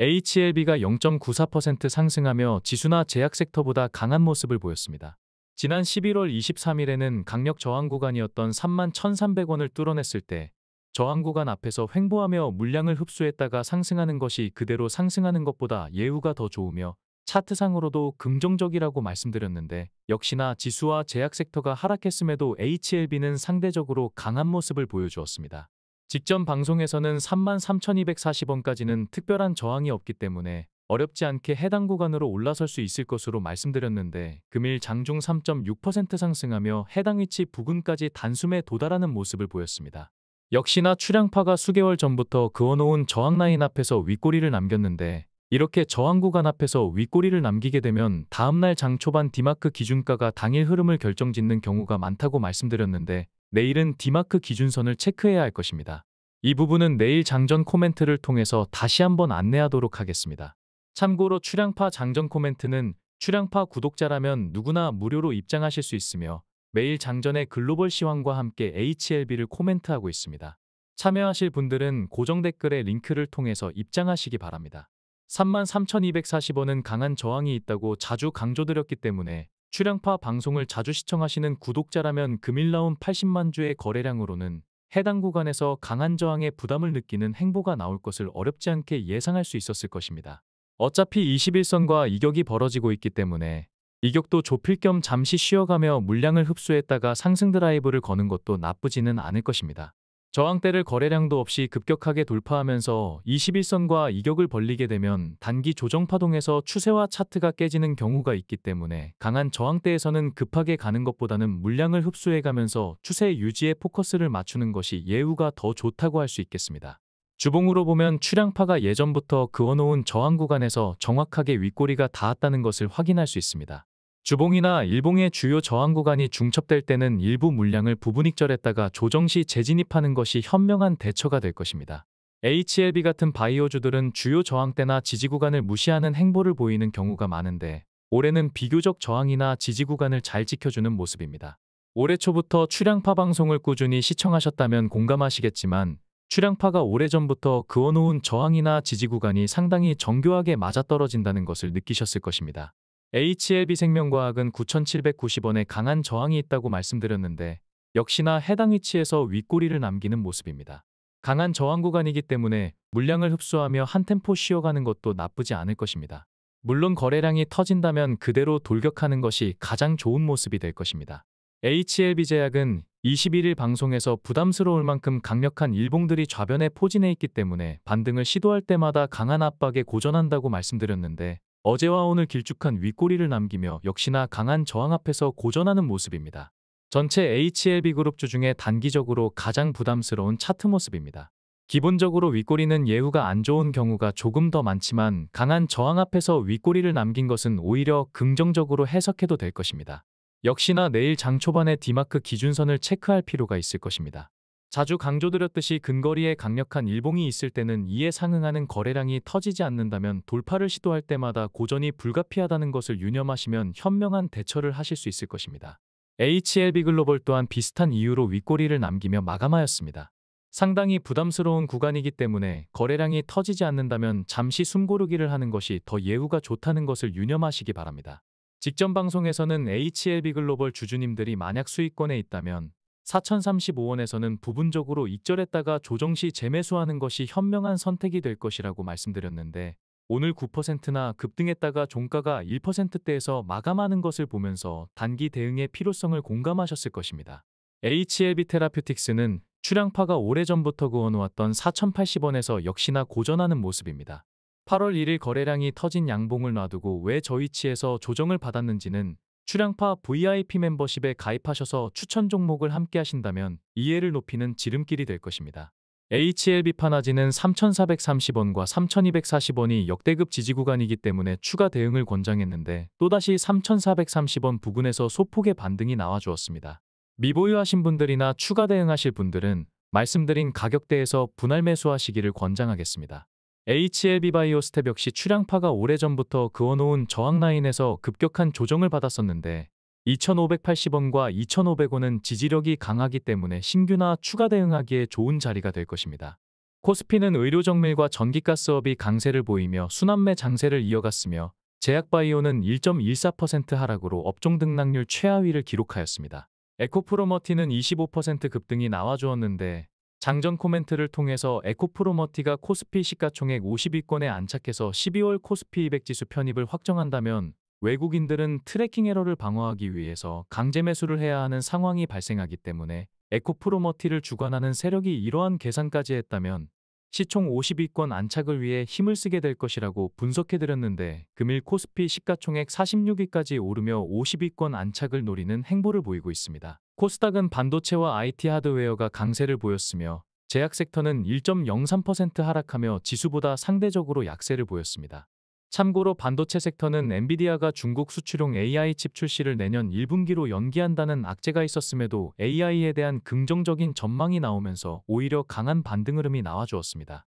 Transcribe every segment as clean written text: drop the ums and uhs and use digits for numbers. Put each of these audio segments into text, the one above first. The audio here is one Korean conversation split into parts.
HLB가 0.94% 상승하며 지수나 제약 섹터보다 강한 모습을 보였습니다. 지난 11월 23일에는 강력 저항 구간이었던 31,300원을 뚫어냈을 때 저항 구간 앞에서 횡보하며 물량을 흡수했다가 상승하는 것이 그대로 상승하는 것보다 예후가 더 좋으며 차트상으로도 긍정적이라고 말씀드렸는데, 역시나 지수와 제약 섹터가 하락했음에도 HLB는 상대적으로 강한 모습을 보여주었습니다. 직전 방송에서는 33,240원까지는 특별한 저항이 없기 때문에 어렵지 않게 해당 구간으로 올라설 수 있을 것으로 말씀드렸는데, 금일 장중 3.6% 상승하며 해당 위치 부근까지 단숨에 도달하는 모습을 보였습니다. 역시나 출량파가 수개월 전부터 그어놓은 저항 라인 앞에서 윗꼬리를 남겼는데, 이렇게 저항 구간 앞에서 윗꼬리를 남기게 되면 다음날 장 초반 D마크 기준가가 당일 흐름을 결정짓는 경우가 많다고 말씀드렸는데, 내일은 D마크 기준선을 체크해야 할 것입니다. 이 부분은 내일 장전 코멘트를 통해서 다시 한번 안내하도록 하겠습니다. 참고로 출량파 장전 코멘트는 출량파 구독자라면 누구나 무료로 입장하실 수 있으며, 매일 장전의 글로벌 시황과 함께 HLB를 코멘트하고 있습니다. 참여하실 분들은 고정 댓글의 링크를 통해서 입장하시기 바랍니다. 33,240원은 강한 저항이 있다고 자주 강조드렸기 때문에 출량파 방송을 자주 시청하시는 구독자라면 금일 나온 80만 주의 거래량으로는 해당 구간에서 강한 저항에 부담을 느끼는 행보가 나올 것을 어렵지 않게 예상할 수 있었을 것입니다. 어차피 21선과 이격이 벌어지고 있기 때문에 이격도 좁힐 겸 잠시 쉬어가며 물량을 흡수했다가 상승 드라이브를 거는 것도 나쁘지는 않을 것입니다. 저항대를 거래량도 없이 급격하게 돌파하면서 21선과 이격을 벌리게 되면 단기 조정 파동에서 추세와 차트가 깨지는 경우가 있기 때문에 강한 저항대에서는 급하게 가는 것보다는 물량을 흡수해가면서 추세 유지에 포커스를 맞추는 것이 예후가 더 좋다고 할 수 있겠습니다. 주봉으로 보면 출량파가 예전부터 그어놓은 저항 구간에서 정확하게 윗꼬리가 닿았다는 것을 확인할 수 있습니다. 주봉이나 일봉의 주요 저항 구간이 중첩될 때는 일부 물량을 부분익절했다가 조정 시 재진입하는 것이 현명한 대처가 될 것입니다. HLB 같은 바이오주들은 주요 저항대나 지지 구간을 무시하는 행보를 보이는 경우가 많은데, 올해는 비교적 저항이나 지지 구간을 잘 지켜주는 모습입니다. 올해 초부터 출량파 방송을 꾸준히 시청하셨다면 공감하시겠지만, 출량파가 오래전부터 그어놓은 저항이나 지지 구간이 상당히 정교하게 맞아떨어진다는 것을 느끼셨을 것입니다. HLB생명과학은 9,790원에 강한 저항이 있다고 말씀드렸는데, 역시나 해당 위치에서 윗꼬리를 남기는 모습입니다. 강한 저항 구간이기 때문에 물량을 흡수하며 한 템포 쉬어가는 것도 나쁘지 않을 것입니다. 물론 거래량이 터진다면 그대로 돌격하는 것이 가장 좋은 모습이 될 것입니다. HLB제약은 21일 방송에서 부담스러울 만큼 강력한 일봉들이 좌변에 포진해 있기 때문에 반등을 시도할 때마다 강한 압박에 고전한다고 말씀드렸는데, 어제와 오늘 길쭉한 윗꼬리를 남기며 역시나 강한 저항 앞에서 고전하는 모습입니다. 전체 HLB그룹주 중에 단기적으로 가장 부담스러운 차트 모습입니다. 기본적으로 윗꼬리는 예후가 안 좋은 경우가 조금 더 많지만, 강한 저항 앞에서 윗꼬리를 남긴 것은 오히려 긍정적으로 해석해도 될 것입니다. 역시나 내일 장 초반에 D마크 기준선을 체크할 필요가 있을 것입니다. 자주 강조드렸듯이 근거리에 강력한 일봉이 있을 때는 이에 상응하는 거래량이 터지지 않는다면 돌파를 시도할 때마다 고전이 불가피하다는 것을 유념하시면 현명한 대처를 하실 수 있을 것입니다. HLB글로벌 또한 비슷한 이유로 윗꼬리를 남기며 마감하였습니다. 상당히 부담스러운 구간이기 때문에 거래량이 터지지 않는다면 잠시 숨고르기를 하는 것이 더 예후가 좋다는 것을 유념하시기 바랍니다. 직전 방송에서는 HLB글로벌 주주님들이 만약 수익권에 있다면 4,035원에서는 부분적으로 익절했다가 조정 시 재매수하는 것이 현명한 선택이 될 것이라고 말씀드렸는데, 오늘 9%나 급등했다가 종가가 1%대에서 마감하는 것을 보면서 단기 대응의 필요성을 공감하셨을 것입니다. HLB 테라퓨틱스는 출량파가 오래전부터 그어놓았던 4,080원에서 역시나 고전하는 모습입니다. 8월 1일 거래량이 터진 양봉을 놔두고 왜 저 위치에서 조정을 받았는지는 출량파 VIP 멤버십에 가입하셔서 추천 종목을 함께 하신다면 이해를 높이는 지름길이 될 것입니다. HLB 파나지는 3,430원과 3,240원이 역대급 지지 구간이기 때문에 추가 대응을 권장했는데, 또다시 3,430원 부근에서 소폭의 반등이 나와주었습니다. 미보유하신 분들이나 추가 대응하실 분들은 말씀드린 가격대에서 분할 매수하시기를 권장하겠습니다. HLB바이오스텝 역시 출량파가 오래전부터 그어놓은 저항 라인에서 급격한 조정을 받았었는데, 2,580원과 2,500원은 지지력이 강하기 때문에 신규나 추가 대응하기에 좋은 자리가 될 것입니다. 코스피는 의료정밀과 전기가스업이 강세를 보이며 순환매 장세를 이어갔으며 제약바이오는 1.14% 하락으로 업종 등락률 최하위를 기록하였습니다. 에코프로머티는 25% 급등이 나와주었는데 장전 코멘트를 통해서 에코프로머티가 코스피 시가총액 50위권에 안착해서 12월 코스피 200 지수 편입을 확정한다면 외국인들은 트래킹 에러를 방어하기 위해서 강제 매수를 해야 하는 상황이 발생하기 때문에 에코프로머티를 주관하는 세력이 이러한 계산까지 했다면 시총 50위권 안착을 위해 힘을 쓰게 될 것이라고 분석해드렸는데 금일 코스피 시가총액 46위까지 오르며 50위권 안착을 노리는 행보를 보이고 있습니다. 코스닥은 반도체와 IT 하드웨어가 강세를 보였으며 제약 섹터는 1.03% 하락하며 지수보다 상대적으로 약세를 보였습니다. 참고로 반도체 섹터는 엔비디아가 중국 수출용 AI 칩 출시를 내년 1분기로 연기한다는 악재가 있었음에도 AI에 대한 긍정적인 전망이 나오면서 오히려 강한 반등 흐름이 나와주었습니다.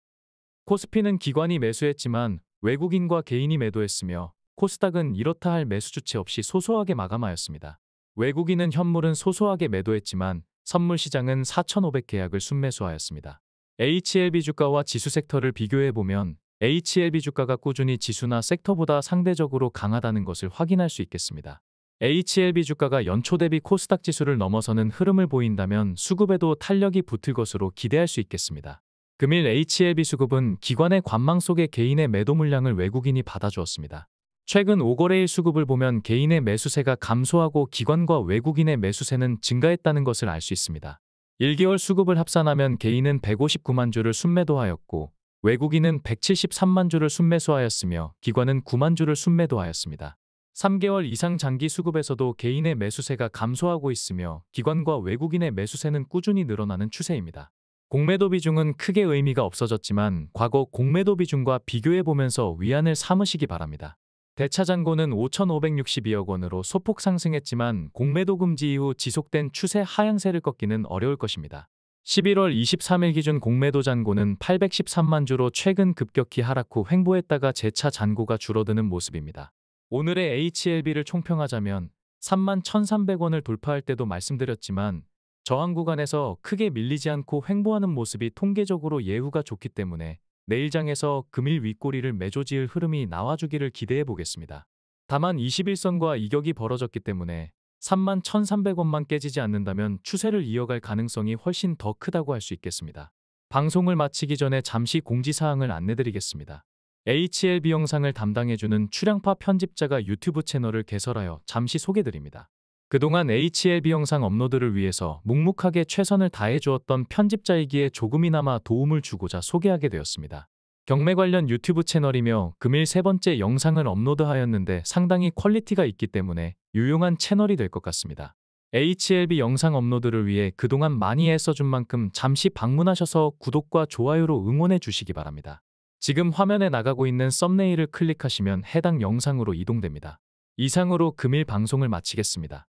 코스피는 기관이 매수했지만 외국인과 개인이 매도했으며 코스닥은 이렇다 할 매수 주체 없이 소소하게 마감하였습니다. 외국인은 현물은 소소하게 매도했지만 선물 시장은 4,500계약을 순매수하였습니다. HLB 주가와 지수 섹터를 비교해보면 HLB 주가가 꾸준히 지수나 섹터보다 상대적으로 강하다는 것을 확인할 수 있겠습니다. HLB 주가가 연초 대비 코스닥 지수를 넘어서는 흐름을 보인다면 수급에도 탄력이 붙을 것으로 기대할 수 있겠습니다. 금일 HLB 수급은 기관의 관망 속에 개인의 매도 물량을 외국인이 받아주었습니다. 최근 5거래일 수급을 보면 개인의 매수세가 감소하고 기관과 외국인의 매수세는 증가했다는 것을 알 수 있습니다. 1개월 수급을 합산하면 개인은 159만 주를 순매도하였고 외국인은 173만 주를 순매수하였으며 기관은 9만 주를 순매도하였습니다. 3개월 이상 장기 수급에서도 개인의 매수세가 감소하고 있으며 기관과 외국인의 매수세는 꾸준히 늘어나는 추세입니다. 공매도 비중은 크게 의미가 없어졌지만 과거 공매도 비중과 비교해보면서 위안을 삼으시기 바랍니다. 대차잔고는 5,562억 원으로 소폭 상승했지만 공매도 금지 이후 지속된 추세 하향세를 꺾기는 어려울 것입니다. 11월 23일 기준 공매도 잔고는 813만 주로 최근 급격히 하락 후 횡보했다가 재차 잔고가 줄어드는 모습입니다. 오늘의 HLB를 총평하자면 31,300원을 돌파할 때도 말씀드렸지만 저항 구간에서 크게 밀리지 않고 횡보하는 모습이 통계적으로 예후가 좋기 때문에 내일장에서 금일 윗꼬리를 매조지을 흐름이 나와주기를 기대해 보겠습니다. 다만 21선과 이격이 벌어졌기 때문에 31,300원만 깨지지 않는다면 추세를 이어갈 가능성이 훨씬 더 크다고 할 수 있겠습니다. 방송을 마치기 전에 잠시 공지사항을 안내드리겠습니다. HLB 영상을 담당해주는 추량파 편집자가 유튜브 채널을 개설하여 잠시 소개드립니다. 그동안 HLB 영상 업로드를 위해서 묵묵하게 최선을 다해주었던 편집자이기에 조금이나마 도움을 주고자 소개하게 되었습니다. 경매 관련 유튜브 채널이며 금일 세 번째 영상을 업로드하였는데 상당히 퀄리티가 있기 때문에 유용한 채널이 될 것 같습니다. HLB 영상 업로드를 위해 그동안 많이 애써준 만큼 잠시 방문하셔서 구독과 좋아요로 응원해 주시기 바랍니다. 지금 화면에 나가고 있는 썸네일을 클릭하시면 해당 영상으로 이동됩니다. 이상으로 금일 방송을 마치겠습니다.